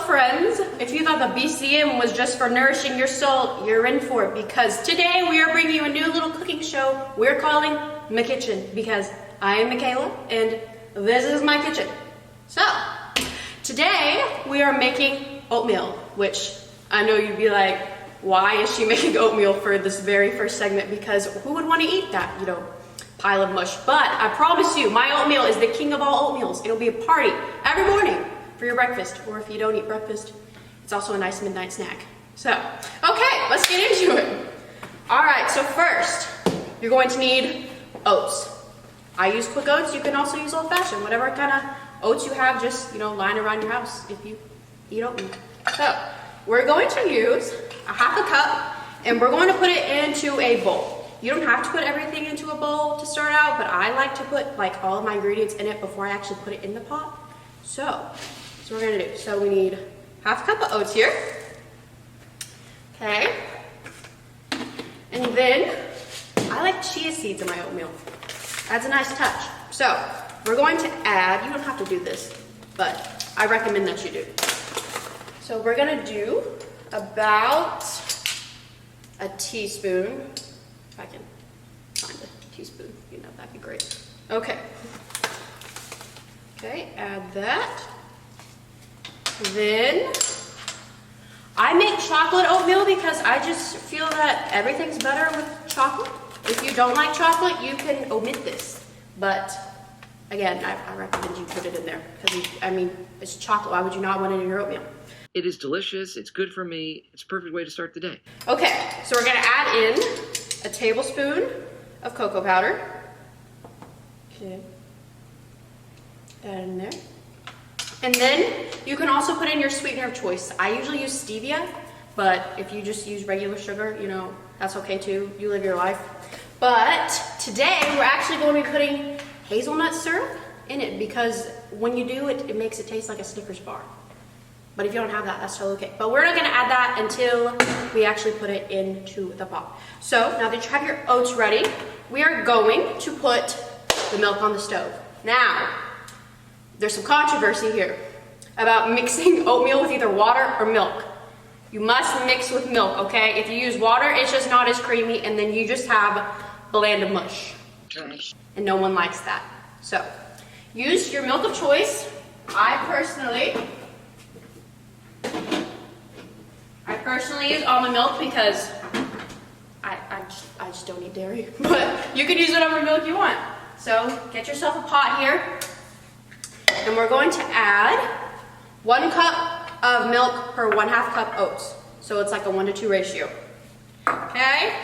friends, if you thought the BCM was just for nourishing your soul, you're in for it, because today we are bringing you a new little cooking show we're calling My Kitchen, because I am Michaela and this is my kitchen. So, today we are making oatmeal, which I know you'd be like, why is she making oatmeal for this very first segment? Because who would want to eat that, pile of mush? But I promise you, my oatmeal is the king of all oatmeals. It'll be a party every morning for your breakfast, or if you don't eat breakfast, it's also a nice midnight snack. So, okay, let's get into it. All right, so first, you're going to need oats. I use quick oats. You can also use old-fashioned, whatever kind of oats you have, just, lying around your house if you eat oatmeal. So, we're going to use a half a cup, and we're going to put it into a bowl. You don't have to put everything into a bowl to start out, but I like to put all of my ingredients in it before I actually put it in the pot. So, that's what we're gonna do. So we need half a cup of oats here. Okay. And then, I like chia seeds in my oatmeal. Adds a nice touch. So, we're going to add, you don't have to do this, but I recommend that you do. So we're gonna do about a teaspoon. If I can find a teaspoon, that'd be great. Okay. Okay, add that. Then, I make chocolate oatmeal because I just feel that everything's better with chocolate. If you don't like chocolate, you can omit this. But, again, I recommend you put it in there. Because, it's chocolate. Why would you not want it in your oatmeal? It is delicious. It's good for me. It's a perfect way to start the day. Okay, so we're going to add in a tablespoon of cocoa powder. Okay. Add in there. And then you can also put in your sweetener of choice. I usually use stevia, but if you just use regular sugar, that's okay too. You live your life. But today we're actually going to be putting hazelnut syrup in it because when you do it, it makes it taste like a Snickers bar. But if you don't have that, that's totally okay. But we're not gonna add that until we actually put it into the pot. So now that you have your oats ready, we are going to put the milk on the stove. Now, there's some controversy here about mixing oatmeal with either water or milk. You must mix with milk, okay? If you use water, it's just not as creamy, and then you just have bland mush. And no one likes that. So, use your milk of choice. I personally use almond milk because I just don't eat dairy. But you can use whatever milk you want. So, get yourself a pot here. And we're going to add 1 cup of milk per 1/2 cup oats. So it's like a 1-to-2 ratio. Okay?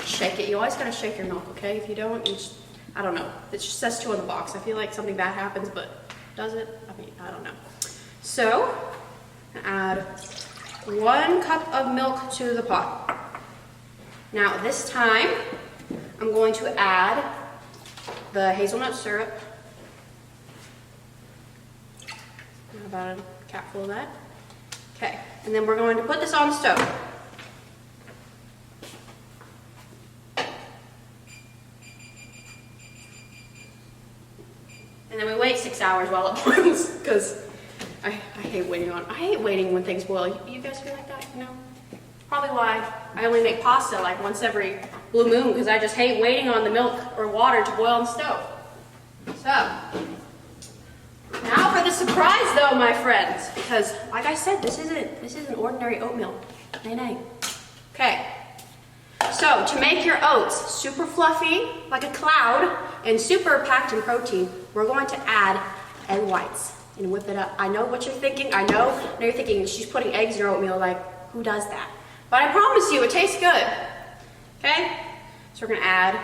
Shake it. You always gotta shake your milk, okay? If you don't, I don't know. It just says 2 on the box. I feel like something bad happens, but does it? I don't know. So, add 1 cup of milk to the pot. Now this time, I'm going to add the hazelnut syrup. About a capful of that. Okay, and then we're going to put this on the stove. And then we wait 6 hours while it boils, because I hate waiting when things boil. You guys feel like that, Probably why I only make pasta like once every blue moon, because I just hate waiting on the milk or water to boil on the stove. So, now for the surprise though, my friends, because like I said, this isn't ordinary oatmeal. Nay. Okay, so to make your oats super fluffy, like a cloud, and super packed in protein, we're going to add egg whites and whip it up. I know what you're thinking. I know you're thinking, she's putting eggs in her oatmeal, like, who does that? But I promise you, it tastes good. Okay, so we're gonna add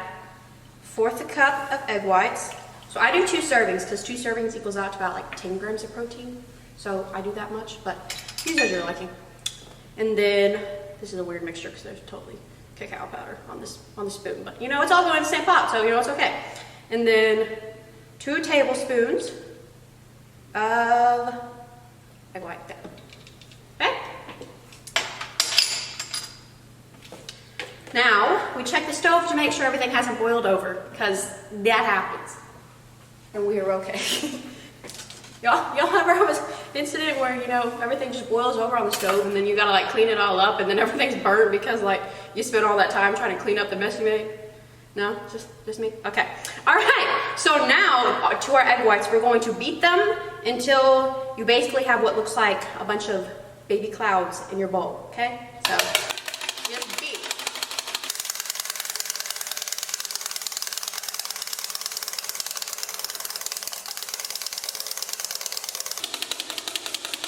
1/4 cup of egg whites. So I do 2 servings, because 2 servings equals out to about like 10 grams of protein. So I do that much, but use as you're liking. And then, this is a weird mixture because there's totally cacao powder on the spoon. But it's all going in the same pot, so it's okay. And then 2 tablespoons of egg white. Okay? Now, we check the stove to make sure everything hasn't boiled over, because that happens. And we are okay. Y'all ever incident where, you know, everything just boils over on the stove and then you gotta like clean it all up and then everything's burnt because like you spent all that time trying to clean up the mess you made? No? Just me? Okay. All right. So now to our egg whites, we're going to beat them until you basically have what looks like a bunch of baby clouds in your bowl. Okay? So just beat.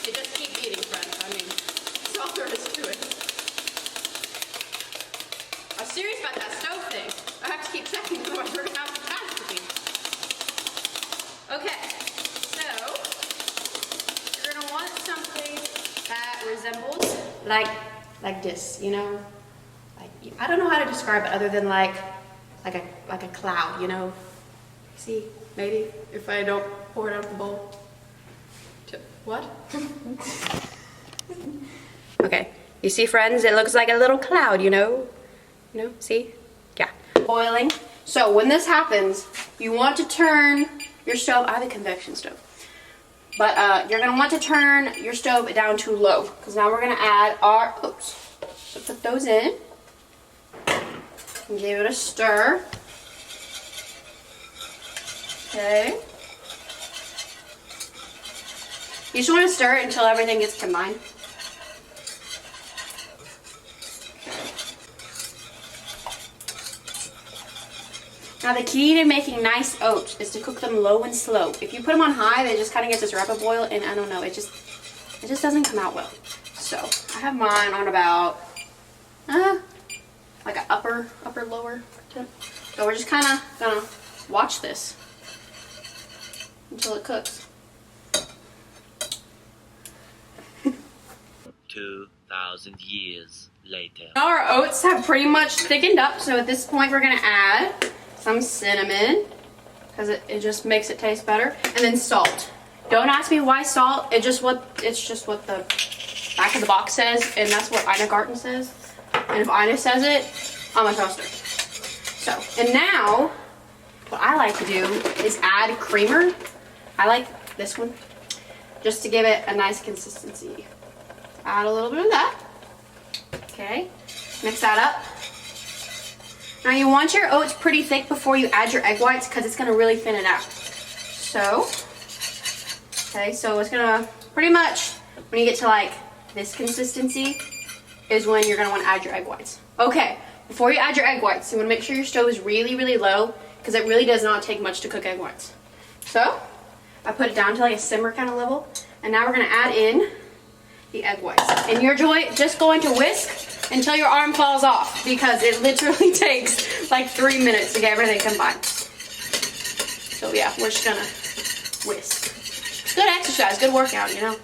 You just keep beating, friends. I mean, that's all there is to it. I'm serious about that stove thing. I have to keep checking, otherwise we're gonna have catastrophe. Okay, so you're gonna want something that resembles like this, you know? Like, I don't know how to describe it other than like a cloud, you know? See, maybe if I don't pour it out of the bowl. What? Okay, you see, friends, it looks like a little cloud, you know? You know, see? Yeah. Boiling. So when this happens, you want to turn your stove, I have a convection stove, but you're gonna want to turn your stove down to low, because now we're gonna add our oats. So put those in, and give it a stir. Okay. You just want to stir it until everything gets combined. Now the key to making nice oats is to cook them low and slow. If you put them on high, they just kind of get this rapid boil, and I don't know, it just doesn't come out well. So I have mine on about like an upper lower tip. So we're just kind of gonna watch this until it cooks. 2,000 years later. Now our oats have pretty much thickened up, so at this point we're gonna add some cinnamon, because it just makes it taste better, and then salt. Don't ask me why salt, it's just what the back of the box says, and that's what Ina Garten says. And if Ina says it, I'm a trust her. So, and now, what I like to do is add creamer. I like this one, just to give it a nice consistency. Add a little bit of that. Okay, mix that up. Now you want your oats pretty thick before you add your egg whites, because it's gonna really thin it out. So, okay, so it's gonna pretty much, when you get to like this consistency, is when you're gonna wanna add your egg whites. Okay, before you add your egg whites, you wanna make sure your stove is really, really low, because it really does not take much to cook egg whites. So, I put it down to like a simmer kind of level, and now we're gonna add in the egg whites. And you're just going to whisk until your arm falls off, because it literally takes like 3 minutes to get everything combined. So yeah, we're just gonna whisk. Good exercise, good workout, you know.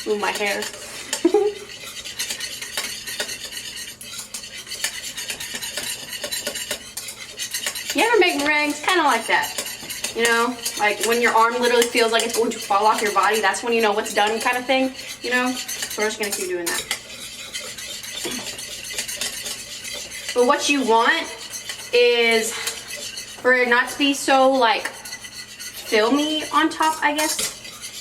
Move my hair. You ever make meringues? Kind of like that. You know, like when your arm literally feels like it's going to fall off your body, that's when you know what's done, kind of thing, you know? So we're just gonna keep doing that. But what you want is for it not to be so like filmy on top, I guess.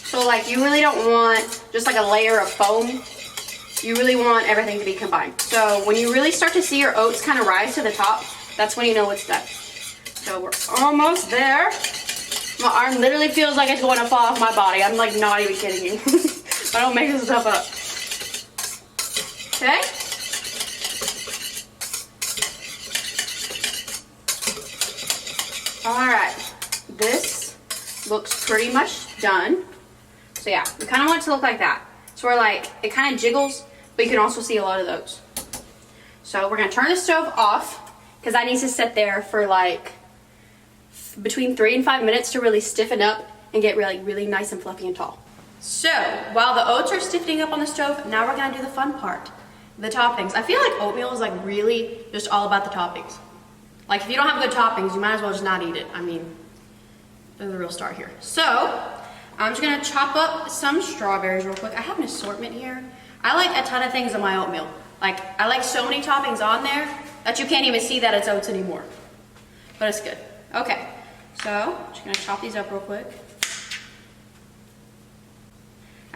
So like you really don't want just like a layer of foam. You really want everything to be combined. So when you really start to see your oats kind of rise to the top, that's when you know it's done. So we're almost there. My arm literally feels like it's going to fall off my body. I'm like not even kidding you. I don't make this stuff up. Okay? Alright. This looks pretty much done. So yeah, we kind of want it to look like that. So we're like, it kind of jiggles, but you can also see a lot of those. So we're going to turn the stove off, because that needs to sit there for like between 3 and 5 minutes to really stiffen up and get really nice and fluffy and tall. So while the oats are stiffening up on the stove, now we're gonna do the fun part, the toppings. I feel like oatmeal is like really just all about the toppings. Like if you don't have good toppings, you might as well just not eat it. I mean, they're the real star here. So I'm just gonna chop up some strawberries real quick. I have an assortment here. I like a ton of things in my oatmeal. Like I like so many toppings on there that you can't even see that it's oats anymore. But it's good. Okay. So, just gonna chop these up real quick.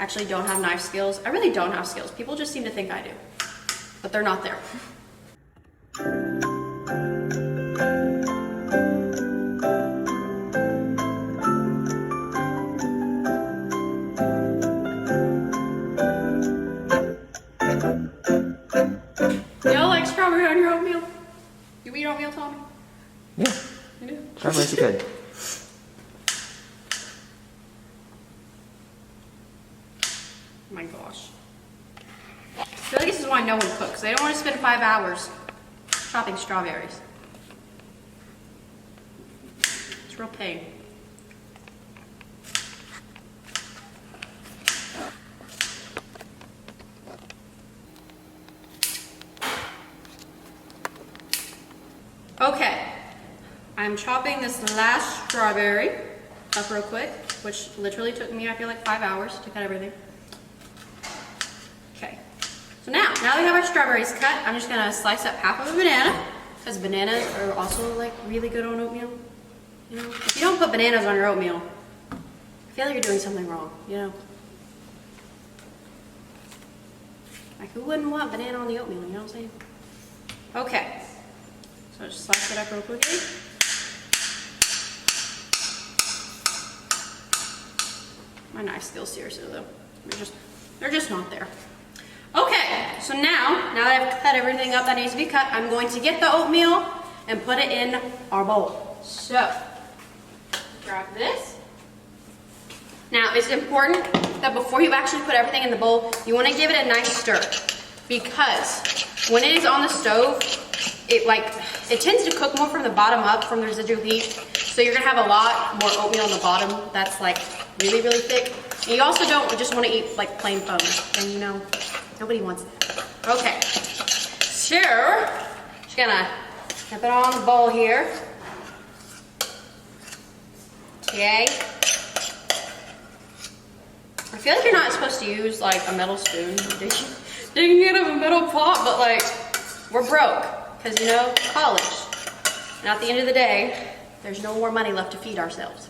actually don't have knife skills. I really don't have skills. People just seem to think I do, but they're not there. Y'all like strawberry on your oatmeal? You eat oatmeal, Tommy? Yeah, You do? strawberries are good. Oh my gosh. I feel like this is why no one cooks. They don't want to spend 5 hours chopping strawberries. It's a real pain. Okay, I'm chopping this last strawberry up real quick, which literally took me, I feel like 5 hours to cut everything. Okay, so now that we have our strawberries cut, I'm just gonna slice up half of a banana, because bananas are also like really good on oatmeal. You know, if you don't put bananas on your oatmeal, I feel like you're doing something wrong, you know? Like who wouldn't want banana on the oatmeal, you know what I'm saying? Okay. So just slice it up real quickly. My knife skills, seriously though, they're just not there. Okay, so now that I've cut everything up that needs to be cut, I'm going to get the oatmeal and put it in our bowl. So, grab this. Now, it's important that before you actually put everything in the bowl, you want to give it a nice stir, because when it is on the stove, it tends to cook more from the bottom up from the residual heat. So you're gonna have a lot more oatmeal on the bottom that's like really, really thick. And you also don't just want to eat like plain foam. And you know, nobody wants that. Okay, so just gonna dip it on the bowl here. Okay. I feel like you're not supposed to use like a metal spoon. Digging out of a metal pot, but like we're broke. Because, you know, college. And at the end of the day, there's no more money left to feed ourselves.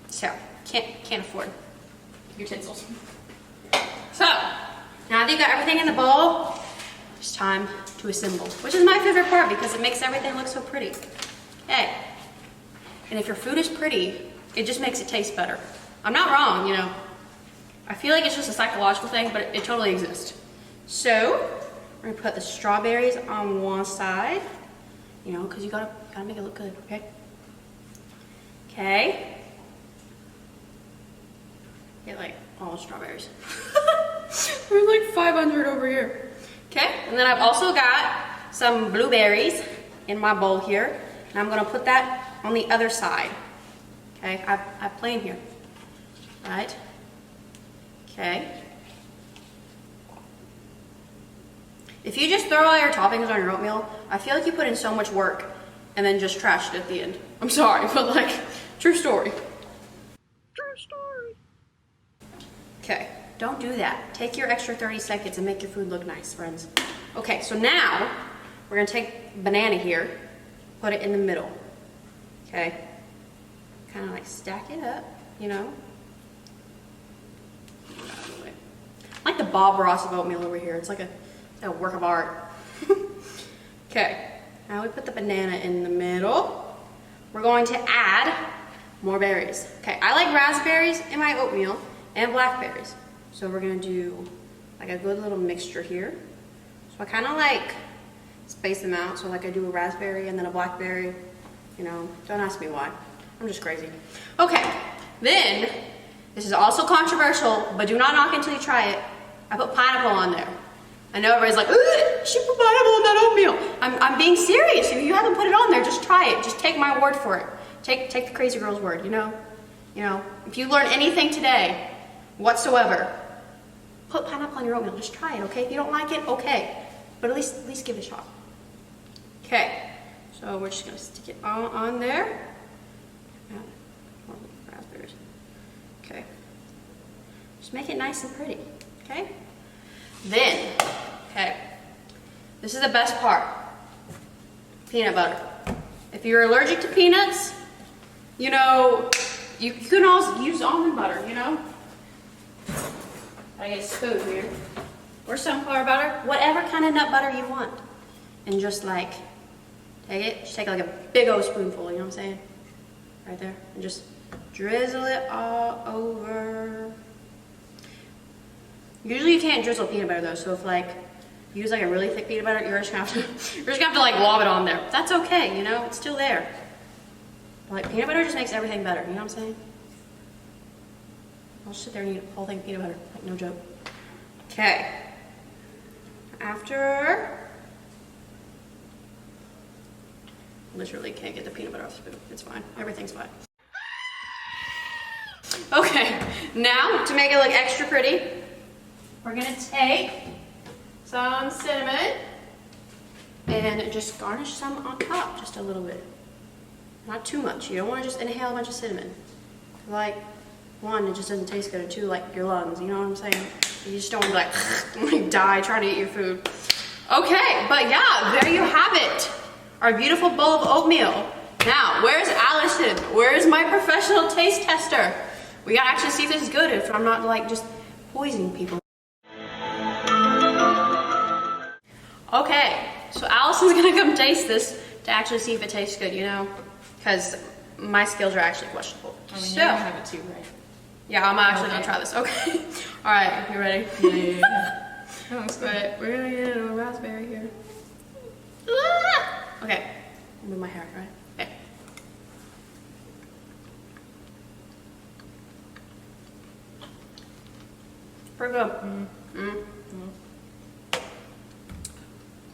So, can't afford utensils. So, now that you've got everything in the bowl, it's time to assemble. Which is my favorite part because it makes everything look so pretty. Okay. And if your food is pretty, it just makes it taste better. I'm not wrong, you know. I feel like it's just a psychological thing, but it totally exists. So, we're gonna put the strawberries on one side, you know, because you gotta make it look good, okay? Okay. Get like all the strawberries. There's like 500 over here. Okay, and then I've also got some blueberries in my bowl here, and I'm gonna put that on the other side. Okay, I've plain here, right? Okay. If you just throw all your toppings on your oatmeal, I feel like you put in so much work and then just trashed it at the end. I'm sorry, but like, true story. True story. Okay, don't do that. Take your extra 30 seconds and make your food look nice, friends. Okay, so now we're gonna take banana here, put it in the middle. Okay, kind of like stack it up, you know. Like the Bob Ross of oatmeal over here. It's like a work of art. Okay, now we put the banana in the middle. We're going to add more berries. Okay, I like raspberries in my oatmeal and blackberries. So we're gonna do like a good little mixture here. So I kind of like space them out. So like I do a raspberry and then a blackberry. You know, don't ask me why. I'm just crazy. Okay, then, this is also controversial, but do not knock until you try it. I put pineapple on there. I know everybody's like, ugh, she put pineapple on that oatmeal. I'm being serious. If you haven't put it on there, just try it. Just take my word for it. Take the crazy girl's word, you know? You know, if you learn anything today, whatsoever, put pineapple on your oatmeal. Just try it, okay? If you don't like it, okay. But at least give it a shot. Okay, so we're just gonna stick it on there. Raspberries. Okay. Just make it nice and pretty, okay? Then, okay, this is the best part. Peanut butter. If you're allergic to peanuts, you know, you can also use almond butter, you know? Gotta get a spoon here. Or sunflower butter, whatever kind of nut butter you want. And just like, take it, just take like a big old spoonful, you know what I'm saying? Right there. And just drizzle it all over. Usually you can't drizzle peanut butter though, so if like, you use like a really thick peanut butter, you're just gonna have to like lob it on there. That's okay, you know, it's still there. Like peanut butter just makes everything better, you know what I'm saying? I'll just sit there and eat a whole thing of peanut butter, like no joke. Okay. After, literally can't get the peanut butter off the spoon. It's fine, everything's fine. Okay, now to make it look extra pretty, we're gonna take some cinnamon and just garnish some on top, just a little bit. Not too much. You don't want to just inhale a bunch of cinnamon. Like, one, it just doesn't taste good, and two, like your lungs, you know what I'm saying? You just don't want to be like die trying to eat your food. Okay, but yeah, there you have it. Our beautiful bowl of oatmeal. Now, where's Allison? Where's my professional taste tester? We gotta actually see if this is good, if I'm not like just poisoning people. Okay, so Allison's gonna come taste this to actually see if it tastes good, you know? Because my skills are actually questionable. I mean, So, you have it too, right? yeah, I'm actually gonna try this. Okay. All right, you ready? Yeah. That looks good. Right, we're gonna get a raspberry here. Ah! Okay, move my hair, right? Okay. Pretty good.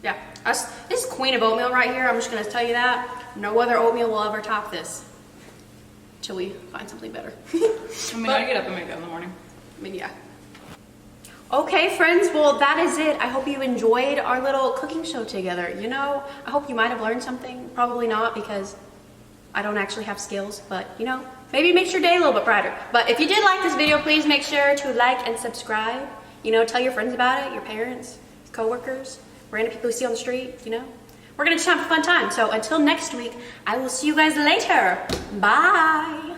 Yeah, this is queen of oatmeal right here. I'm just gonna tell you that. No other oatmeal will ever top this. Till we find something better. I mean, I get up and make that in the morning. I mean, yeah. Okay, friends, well, that is it. I hope you enjoyed our little cooking show together. You know, I hope you might have learned something. Probably not, because I don't actually have skills, but, you know, maybe it makes your day a little bit brighter. But if you did like this video, please make sure to like and subscribe. You know, tell your friends about it, your parents, coworkers, random people you see on the street, you know. We're gonna just have a fun time. So until next week, I will see you guys later. Bye.